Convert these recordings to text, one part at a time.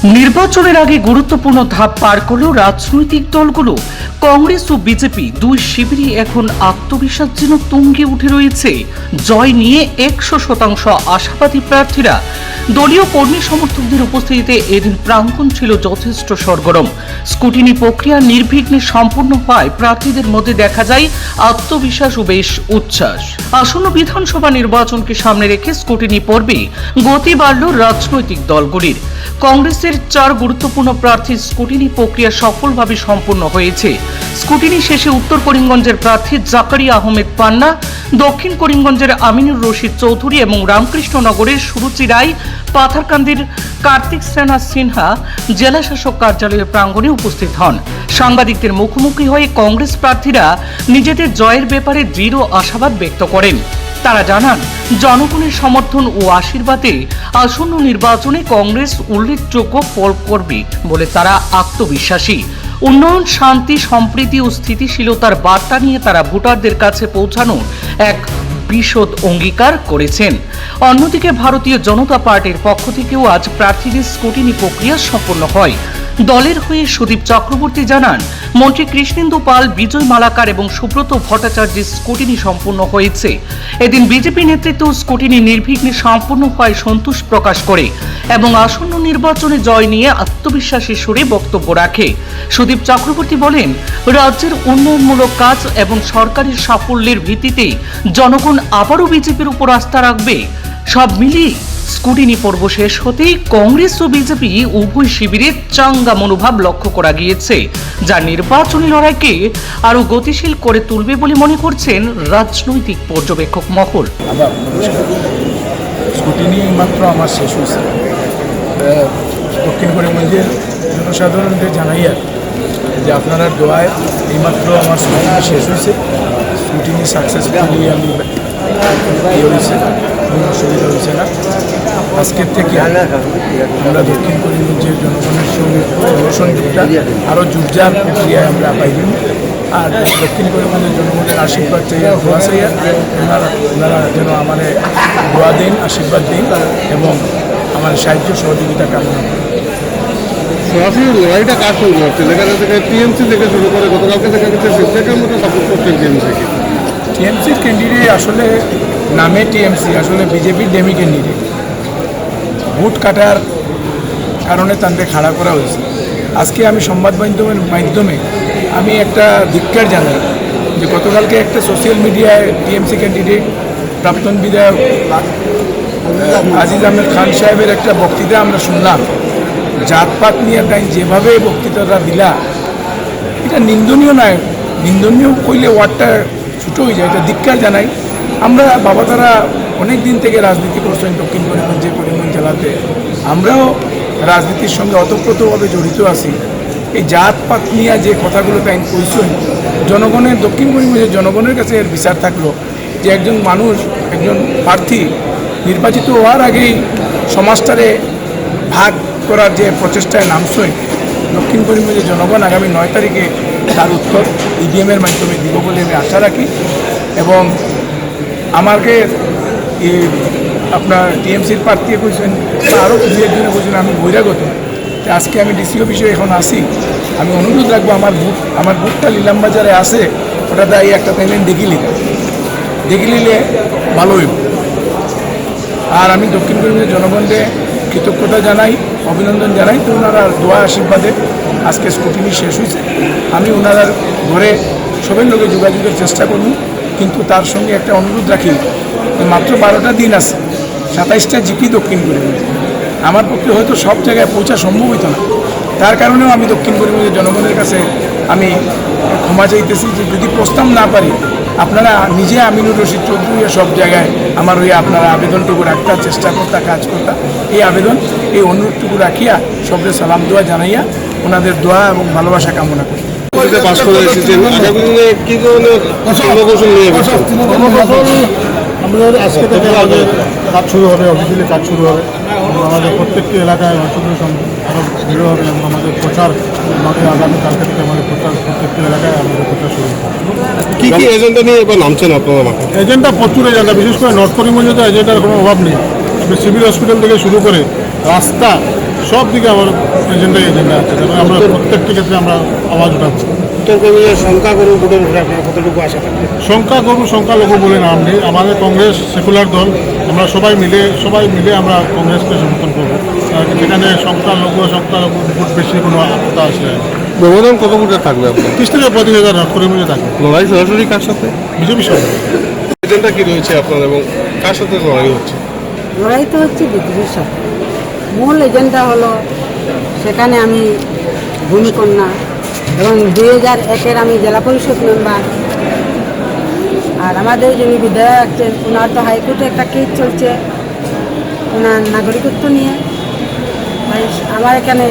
নির্বাচনের আগে গুরুত্বপূর্ণ ধাপ পার করল রাজনৈতিক দলগুলো। কংগ্রেস ও বিজেপি দুই শিবিরই এখন আত্মবিশ্বাস যেন তুঙ্গে উঠে রয়েছে। জয় নিয়ে 100% আশাবাদী প্রার্থীরা। দলীয় কর্মী সমর্থকদের উপস্থিতিতে এদিন প্রাঙ্গণ ছিল যথেষ্ট সরগরম। স্কুটিনি প্রক্রিয়া নির্বিঘ্নে সম্পূর্ণ হওয়ায় প্রার্থীদের মধ্যে দেখা যায় আত্মবিশ্বাস ও বেশ উচ্ছ্বাস। আসন্ন বিধানসভা নির্বাচনকে সামনে রেখে স্কুটিনি পর্বে গতি বাড়ল রাজনৈতিক দলগুলির। কংগ্রেসের 4 গুরুত্বপূর্ণ প্রার্থীর স্কুটিনি প্রক্রিয়া সফলভাবে সম্পন্ন হয়েছে। স্কুটিনি শেষে উত্তর করিমগঞ্জের প্রার্থী জাকারিয়া আহমেদ পান্না, দক্ষিণ করিমগঞ্জের আমিনুর রশিদ চৌধুরী এবং রামকৃষ্ণনগরের সুরুচি রায়, পাথারকান্দির কার্তিক সেনা সিনহা জেলা শাসক কার্যালয়ের প্রাঙ্গণে উপস্থিত হন। সাংবাদিকদের মুখোমুখি হয়ে কংগ্রেস প্রার্থীরা নিজেদের জয়ের ব্যাপারে দৃঢ় আশাবাদ ব্যক্ত করেন। তারা জানান, জনগণের সমর্থন ও আশীর্বাদে আসন্ন নির্বাচনে কংগ্রেস উল্লেখযোগ্য ফল করবে বলে তারা আত্মবিশ্বাসী। উন্নয়ন, শান্তি, সম্প্রীতি ও স্থিতিশীলতার বার্তা নিয়ে তারা ভোটারদের কাছে পৌঁছানোর এক বিশদ অঙ্গীকার করেছেন। অন্যদিকে ভারতীয় জনতা পার্টির পক্ষ থেকেও আজ প্রার্থীদের স্কুটিনি প্রক্রিয়া সম্পন্ন হয়। দলের হয়ে সুদীপ চক্রবর্তী জানান, মন্ত্রী কৃষ্ণেন্দু পাল, বিজয় মালাকার এবং সুব্রত ভট্টাচার্যের স্কুটিনি সম্পূর্ণ হয়েছে। এদিন বিজেপি নেতৃত্ব স্কুটিনি নির্বিঘ্নে সম্পূর্ণ হওয়ায় সন্তোষ প্রকাশ করে এবং আসন্ন নির্বাচনে জয় নিয়ে আত্মবিশ্বাসের সুরে বক্তব্য রাখে। সুদীপ চক্রবর্তী বলেন, রাজ্যের উন্নয়নমূলক কাজ এবং সরকারি সাফল্যের ভিত্তিতে জনগণ আবারও বিজেপির উপর আস্থা রাখবে। সব মিলিয়ে স্কুটিনি পর্ব শেষ হতেই কংগ্রেস ও বিজেপি উভয় শিবিরের চাঙ্গা মনোভাব লক্ষ্য করা গিয়েছে, যা নির্বাচনী লড়াইকে আরো গতিশীল করে তুলবে বলে মনে করছেন রাজনৈতিক পর্যবেক্ষক মহল। স্কুটিনি মাত্র আমার শেষ হয়েছে। দক্ষিণ করিমগঞ্জের জনসাধারণদের জানাইয়া যে আপনারা দোয়ায় এইমাত্র আমার স্কুটিনি শেষ হয়েছে। স্কুটিনি সাকসেসফুলি আমি হয়েছে, কোনো অসুবিধা হয়েছে না। আজকের থেকে আমরা দক্ষিণ করিমগঞ্জের জনগণের সঙ্গে সংযোগটা আরও জোরদার প্রক্রিয়ায় আমরা পাইব। আর দক্ষিণ করিমগঞ্জের জনগণের আশীর্বাদ চাইয়া, দোয়া চাইয়া, ওনারা যেন আমাদের দোয়া দেন, আশীর্বাদ দেন এবং আমার সাহায্য সহযোগিতা কামনা করেন। সরাসরি লড়াইটা কার সঙ্গে হচ্ছে? দেখা যাচ্ছে টিএমসি থেকে শুরু করে গতকালকে দেখা গেছে সিদ্দিকের মতো সাপোর্ট করছেন টিএমসিকে। টিএমসির ক্যান্ডিডেট আসলে নামে টিএমসি, আসলে বিজেপির ডেমি ক্যান্ডিডেট। ভোট কাটার কারণে তাদের খাড়া করা হয়েছে। আজকে আমি সংবাদ মাধ্যমে আমি একটা ধিক্কার জানাই যে গতকালকে একটা সোশ্যাল মিডিয়ায় টিএমসি ক্যান্ডিডেট প্রাক্তন বিধায়ক আজিজ আহমেদ খান সাহেবের একটা বক্তৃতা আমরা শুনলাম। জাতপাত নিয়ে তাই যেভাবে বক্তৃতাটা দিলা, এটা নিন্দনীয় নয়। নিন্দনীয় কইলে ওয়ার্ডটা ছোটো হয়ে যায়, এটা ধিক্কার জানাই। আমরা বাবা তারা অনেক দিন থেকে রাজনীতি করছেন দক্ষিণ করিমগঞ্জ জেলাতে। আমরাও রাজনীতির সঙ্গে অতপ্রতভাবে জড়িত আছি। এই জাতপাত নিয়ে যে কথাগুলো তাই কইছেন, জনগণের, দক্ষিণ করিমগঞ্জের জনগণের কাছে এর বিচার থাকলো যে একজন মানুষ, একজন প্রার্থী নির্বাচিত হওয়ার আগেই সমাজটারে ভাগ করার যে প্রচেষ্টায় নামছেন, দক্ষিণ করিমগঞ্জের জনগণ আগামী 9 তারিখে তার উত্তর ইভিএমের মাধ্যমে দিব বলে আমি আশা রাখি। এবং আমাকে আপনার টিএমসির প্রার্থী কইছেন, আরও দু একজনে বলছেন আমি বহিরাগত। আজকে আমি ডিসি অফিসে এখন আসি, আমি অনুরোধ রাখবো আমার বুথটা লিলাম বাজারে আছে, ওটা তাই একটা পেমেন্ট দেখি নিলে ভালো হইব। আর আমি দক্ষিণ করিমগঞ্জের জনগণকে কৃতজ্ঞতা জানাই, অভিনন্দন জানাই। তো ওনারা দোয়া আশীর্বাদে আজকে স্কুটিনি শেষ হয়েছে। আমি ওনারা ঘরে সবের লোকে যোগাযোগের চেষ্টা করব, কিন্তু তার সঙ্গে একটা অনুরোধ রাখি যে মাত্র 12টা দিন আছে, 27টা জিপি দক্ষিণ করিমগঞ্জ। আমার পক্ষে হয়তো সব জায়গায় পৌঁছা সম্ভব হইতো না। তার কারণেও আমি দক্ষিণ করিমগঞ্জের জনগণের কাছে আমি ক্ষমা চাইতেছি যে যদি প্রস্তাব না পারি, আপনারা নিজে আমিনুর রশিদ চৌধুরী সব জায়গায় আমার হয়ে আপনারা আবেদনটুকু রাখতার চেষ্টা করতা, কাজ করতা। এই আবেদন, এই অনুরোধটুকু রাখিয়া সবরে সালাম দোয়া জানাইয়া ওনাদের দোয়া এবং ভালোবাসা কামনা করি। আমাদের আজকে থেকে আমাদের কাজ শুরু হবে, অফিসিয়ালি কাজ শুরু হবে এবং আমাদের প্রত্যেকটি এলাকায় আরও দৃঢ় হবে এবং আমাদের প্রচার আগামীকালকে থেকে আমাদের প্রচার প্রত্যেকটি এলাকায় আমাদের প্রচার শুরু হবে। কী কী এজেন্ডা নিয়ে এবার নামছেন আপনারা? এজেন্ডা প্রচুর এজেন্ডা, বিশেষ করে নর্থ করিমগঞ্জে তো এজেন্ডার কোনো অভাব নেই। সিভিল হসপিটাল থেকে শুরু করে রাস্তা, সব দিকে আমার এজেন্ডা আছে, তবে আমরা প্রত্যেকটি ক্ষেত্রে আমরা আওয়াজ উঠাচ্ছি। উত্তর কর্মীদের সংখ্যাগুরু ভোটের উপরে আপনার কতটুকু আশা থাকে? সংখ্যাগুরু সংখ্যালঘু বলে নাম নেই, আমাদের কংগ্রেস সেকুলার দল, আমরা সবাই মিলে আমরা কংগ্রেসকে সমর্থন করবো। যেখানে সংখ্যালঘু ভোট বেশি কোনো কথা আসে না। ব্যবধান কত ভোটে থাকবে আপনার? 30 থেকে 35,000 করে মিলে থাকে লড়াই সরাসরি কার সাথে? বিজেপি সরকার। এজেন্ডা কি রয়েছে আপনার এবং কার সাথে লড়াই হচ্ছে? লড়াই তো হচ্ছে বিজেপির সাথে। মূল এজেন্ডা হলো সেখানে আমি ভূমিকন্যা এবং 2001-এর আমি জেলা পরিষদ মেম্বার। আর আমাদের যিনি বিধায়ক আছেন ওনার তো হাইকোর্টে একটা কেস চলছে ওনার নাগরিকত্ব নিয়ে। তাই আমার এখানে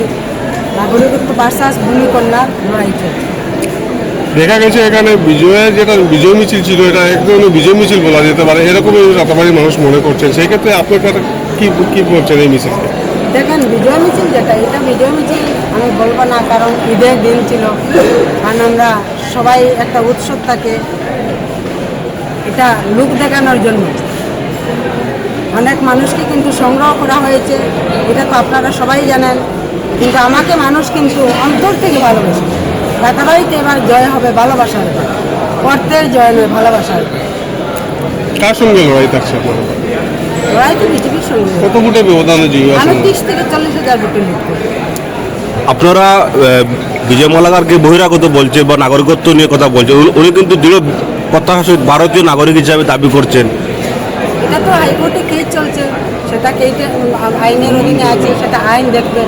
নাগরিকত্ব ভার্সাস ভূমিকন্যার লড়াই চলছে। দেখা গেছে এখানে বিজয়ের যেটা বিজয় মিছিল ছিল, এটা এক ধরনের বিজয় মিছিল বলা যেতে পারে, এরকমই রাতাবাড়ি মানুষ মনে করছেন। সেই ক্ষেত্রে আপনার কি বলছেন এই মিছিলকে? দেখেন বিজয় মিছিল যেটা, এটা বিজয় মিছিল আমি বলবো না, কারণ ঈদের দিন ছিল। কারণ আমরা সবাই একটা উৎসব থাকে, এটা লুক দেখানোর জন্য অনেক মানুষকে কিন্তু সংগ্রহ করা হয়েছে, এটা তো আপনারা সবাই জানেন। কিন্তু আমাকে মানুষ কিন্তু অন্তর থেকে ভালোবাসে। রাতাবাড়িতে এবার জয় হবে ভালোবাসার, অর্থের জয় নয়, ভালোবাসার। কার সঙ্গে লড়াই থাকছে আপনার? লড়াই তো বিজেপির সঙ্গে। কত ভোটের ব্যবধানে জিতবে? আমি 30 থেকে 40,000 ভোটে লিড করব। আপনারা বিজয় মালাকারকে বহিরাগত বলছে বা নাগরিকত্ব নিয়ে কথা বলছে, উনি কিন্তু দৃঢ় কথা ভারতীয় নাগরিক হিসাবে দাবি করছেন। এটা তো হাইকোর্টে কেস চলছে, সেটা কেসে আইনের অধীনে আছে, সেটা আইন দেখবে।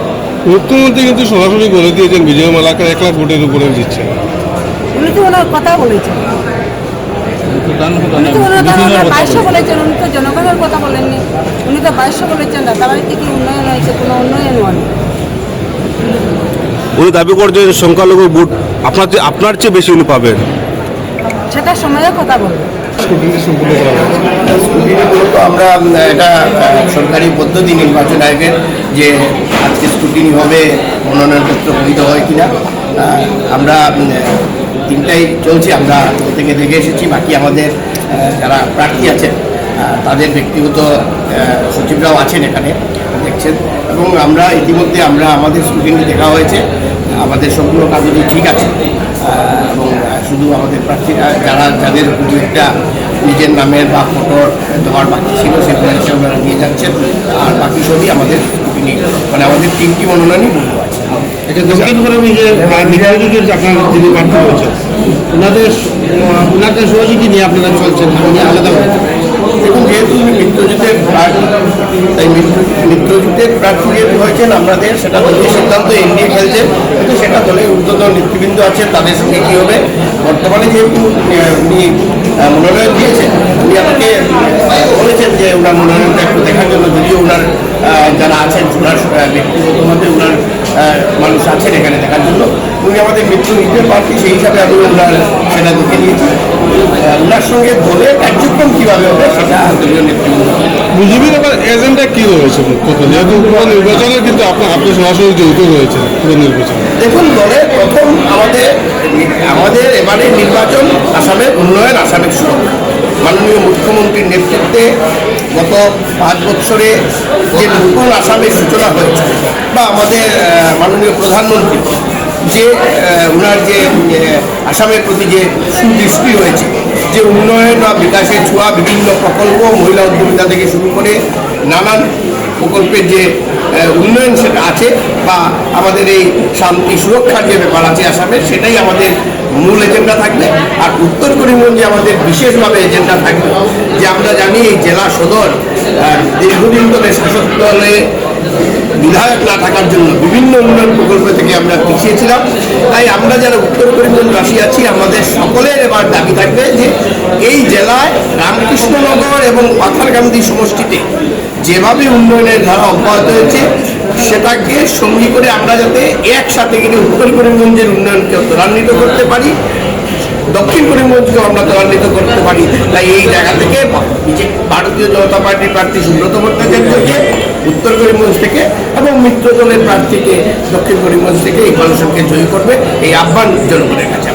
মুখ্যমন্ত্রী কিন্তু সরাসরি বলে দিয়েছেন বিজয় মালাকার 1 লাখ ভোটের উপরে জিতছে। উনি তো ওনার কথা বলেছেন, উনি তো ওনার 2200 বলেছেন, উনি তো জনগণের কথা বলেননি। উনি তো 2200 বলেছেন, রাতাবাড়িতে কি উন্নয়ন হয়েছে? কোনো উন্নয়ন হয়নি। উনি দাবি করছেন সংখ্যালঘু ভোট আপনার চেয়ে বেশি উনি পাবেন। সেটা সময়ে কথা বলবে। স্কুটিনি সম্পূর্ণ করা হয়েছে। স্কুটিনি মূলত আমরা এটা সরকারি পদ্ধতি নির্বাচন আয়োগের, যে আজকে স্কুটিনি হবে, মনোনয়নপত্র গৃহীত হয় কিনা। আমরা তিনটাই চলছে, আমরা থেকে দেখে এসেছি। বাকি আমাদের যারা প্রার্থী আছেন তাদের ব্যক্তিগত সচিবরাও আছেন এখানে, দেখছেন। এবং আমরা ইতিমধ্যে আমাদের স্কুটিনি দেখা হয়েছে, আমাদের সবগুলো কাগজই ঠিক আছে। এবং শুধু আমাদের প্রার্থীরা যাদের একটা নিজের নামের বা ফটোর দেওয়ার বাকি ছিল, সেগুলো এসে ওনারা নিয়ে যাচ্ছেন। আর বাকি সবই আমাদের স্কুটিনি, মানে আমাদের 3টি মনোনয়নই বলবো আছে। এটা দক্ষিণবঙ্গে যে মিত্রজোটের আপনারা যিনি প্রার্থী হয়েছেন, ওনাদের সহযোগী নিয়ে আপনারা চলছেন, উনি আলাদাভাবে। দেখুন, যেহেতু উনি মিত্রজোটের প্রার্থী, তাই মিত্রজোটের প্রার্থী যেহেতু হয়েছেন, আমাদের সেটা দলীয় সিদ্ধান্ত এনডিএ খেলছে, কিন্তু সেটা দলের ঊর্ধ্বতন নেতৃবৃন্দ আছে, তাদের সঙ্গে কী হবে। বর্তমানে যেহেতু উনি মনোনয়ন দিয়েছেন, উনি আমাকে বলেছেন যে ওনার মনোনয়নটা একটু দেখার জন্য, যদিও ওনার যারা আছেন, ওনার ব্যক্তিগতভাবে ওনার মানুষ আছেন এখানে দেখার জন্য। উনি আমাদের মিত্রজোটের প্রার্থী, সেই হিসাবে আমি ওনার সেটা দেখে নিয়েছি। ওনার সঙ্গে দলের কার্যক্রম কীভাবে হবে সেটা দলীয় নেতৃবৃন্দ। বিজেপির এবার এজেন্ডা কী রয়েছে মুখ্যত, যেহেতু পুরো নির্বাচনে কিন্তু আপনি সরাসরি জড়িত হয়েছে পুরো নির্বাচনে? দেখুন, দলের প্রথম আমাদের এবারে নির্বাচন আসামের উন্নয়ন, আসামের সুরক্ষা। মাননীয় মুখ্যমন্ত্রীর নেতৃত্বে গত 5 বছরে যে নতুন আসামের সূচনা হয়েছে, বা আমাদের মাননীয় প্রধানমন্ত্রী যে ওনার যে আসামের প্রতি যে সুদৃষ্টি রয়েছে, যে উন্নয়ন বা বিকাশের ছোঁয়া, বিভিন্ন প্রকল্প, মহিলা উদ্যমিতা থেকে শুরু করে নানান প্রকল্পের যে উন্নয়ন সেটা আছে, বা আমাদের এই শান্তি সুরক্ষার যে ব্যাপার আছে আসামের, সেটাই আমাদের মূল এজেন্ডা থাকবে। আর উত্তর করিমগঞ্জে আমাদের বিশেষভাবে এজেন্ডা থাকবে, যে আমরা জানি এই জেলা সদর দীর্ঘদিন ধরে শাসক দলে বিধায়ক না থাকার জন্য বিভিন্ন উন্নয়ন প্রকল্প থেকে আমরা পিছিয়েছিলাম। তাই আমরা যারা উত্তর করিমগঞ্জবাসী আছি, আমাদের সকলের এবার দাবি থাকবে যে এই জেলায় রামকৃষ্ণনগর এবং পাথারকান্দি সমষ্টিতে যেভাবে উন্নয়নের ধারা অব্যাহত হয়েছে, সেটাকে সঙ্গী করে আমরা যাতে একসাথে গিয়ে উত্তর করিমগঞ্জের উন্নয়নকে ত্বরান্বিত করতে পারি, দক্ষিণ করিমগঞ্জকেও আমরা ত্বরান্বিত করতে পারি। তাই এই জায়গা থেকে ভারতীয় জনতা পার্টির প্রার্থী সুব্রত ভট্টাচার্যকে উত্তর করিমগঞ্জ থেকে এবং মিত্র দলের প্রার্থীকে দক্ষিণ করিমগঞ্জ থেকে এই কমিশনকে জয়ী করবে, এই আহ্বান জনগণের কাছে।